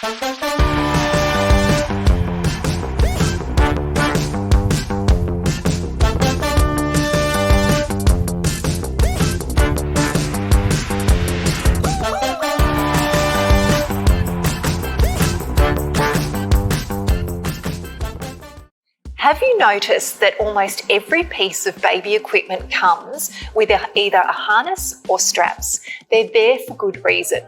Have you noticed that almost every piece of baby equipment comes with either a harness or straps? They're there for good reason.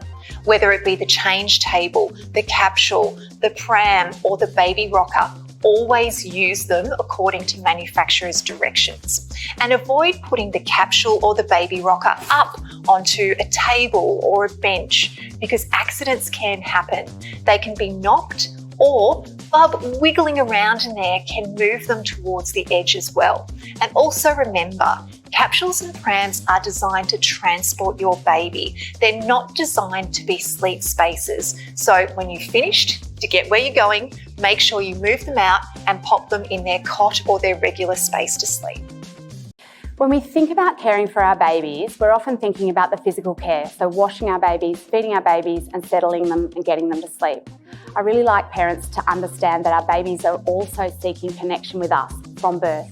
Whether it be the change table, the capsule, the pram, or the baby rocker, always use them according to manufacturer's directions. And avoid putting the capsule or the baby rocker up onto a table or a bench because accidents can happen. They can be knocked, or bub wiggling around in there can move them towards the edge as well. And also remember, capsules and prams are designed to transport your baby. They're not designed to be sleep spaces. So when you've finished to get where you're going, make sure you move them out and pop them in their cot or their regular space to sleep. When we think about caring for our babies, we're often thinking about the physical care, so washing our babies, feeding our babies and settling them and getting them to sleep. I really like parents to understand that our babies are also seeking connection with us from birth.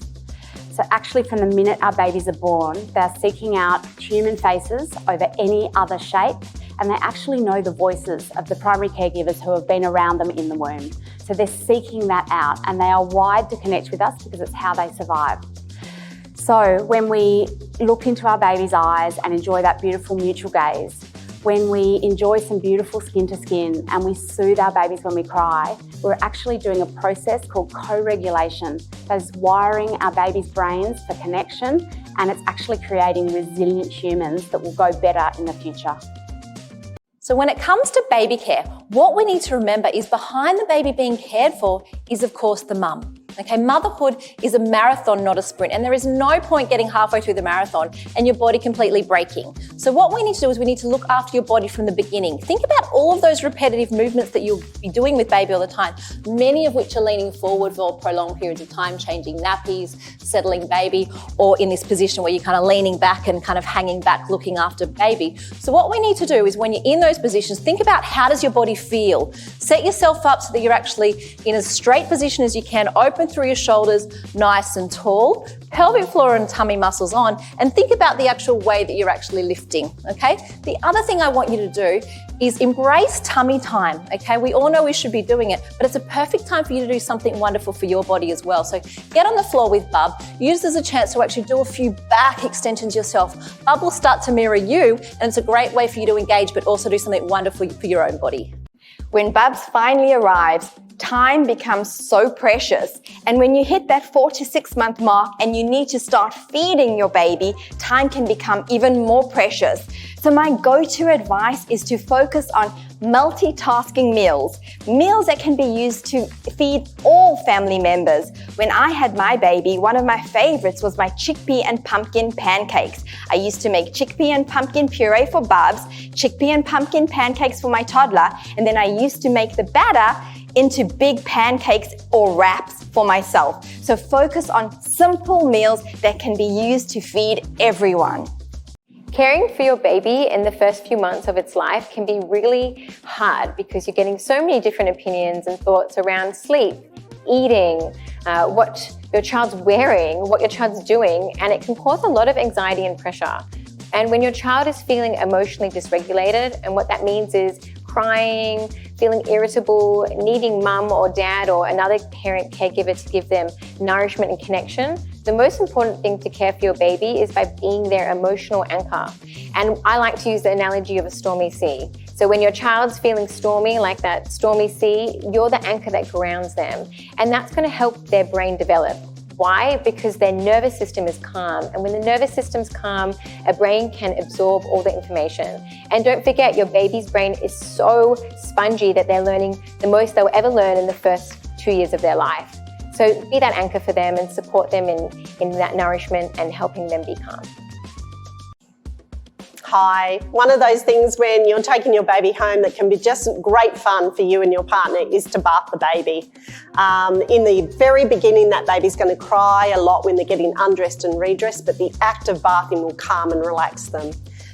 So actually from the minute our babies are born, they're seeking out human faces over any other shape, and they actually know the voices of the primary caregivers who have been around them in the womb. So they're seeking that out and they are wired to connect with us because it's how they survive. So when we look into our baby's eyes and enjoy that beautiful mutual gaze, when we enjoy some beautiful skin to skin and we soothe our babies when we cry, we're actually doing a process called co-regulation. That is wiring our babies' brains for connection, and it's actually creating resilient humans that will go better in the future. So when it comes to baby care, what we need to remember is behind the baby being cared for is, of course, the mum. Okay, motherhood is a marathon, not a sprint, and there is no point getting halfway through the marathon and your body completely breaking. So what we need to do is we need to look after your body from the beginning. Think about all of those repetitive movements that you'll be doing with baby all the time, many of which are leaning forward for prolonged periods of time, changing nappies, settling baby, or in this position where you're kind of leaning back and kind of hanging back, looking after baby. So what we need to do is when you're in those positions, think about how does your body feel? Set yourself up so that you're actually in as straight position as you can, open through your shoulders, nice and tall, pelvic floor and tummy muscles on, and think about the actual way that you're actually lifting, okay? The other thing I want you to do is embrace tummy time, okay? We all know we should be doing it, but it's a perfect time for you to do something wonderful for your body as well. So get on the floor with Bub, use this as a chance to actually do a few back extensions yourself. Bub will start to mirror you, and it's a great way for you to engage, but also do something wonderful for your own body. When Bubs finally arrives, time becomes so precious. And when you hit that 4 to 6 month mark and you need to start feeding your baby, time can become even more precious. So my go-to advice is to focus on multitasking meals that can be used to feed all family members. When I had my baby, one of my favorites was my chickpea and pumpkin pancakes. I used to make chickpea and pumpkin puree for Bubs, chickpea and pumpkin pancakes for my toddler, and then I used to make the batter into big pancakes or wraps for myself. So focus on simple meals that can be used to feed everyone. Caring for your baby in the first few months of its life can be really hard because you're getting so many different opinions and thoughts around sleep, eating, what your child's wearing, what your child's doing, and it can cause a lot of anxiety and pressure. And when your child is feeling emotionally dysregulated, and what that means is crying, feeling irritable, needing mum or dad or another parent caregiver to give them nourishment and connection, the most important thing to care for your baby is by being their emotional anchor. And I like to use the analogy of a stormy sea. So when your child's feeling stormy, like that stormy sea, you're the anchor that grounds them. And that's going to help their brain develop. Why? Because their nervous system is calm. And when the nervous system's calm, a brain can absorb all the information. And don't forget, your baby's brain is so spongy that they're learning the most they'll ever learn in the first 2 years of their life. So be that anchor for them and support them in that nourishment and helping them be calm. Hi. One of those things when you're taking your baby home that can be just great fun for you and your partner is to bath the baby. In the very beginning, that baby's going to cry a lot when they're getting undressed and redressed, but the act of bathing will calm and relax them.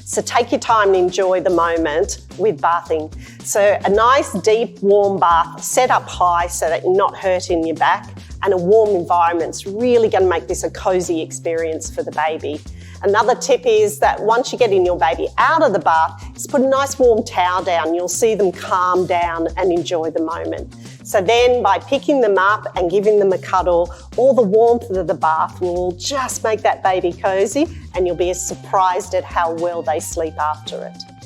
So take your time and enjoy the moment with bathing. So a nice deep warm bath set up high so that you're not hurting your back, and a warm environment's really going to make this a cosy experience for the baby. Another tip is that once you're getting your baby out of the bath, just put a nice warm towel down. You'll see them calm down and enjoy the moment. So then by picking them up and giving them a cuddle, all the warmth of the bath will just make that baby cosy, and you'll be surprised at how well they sleep after it.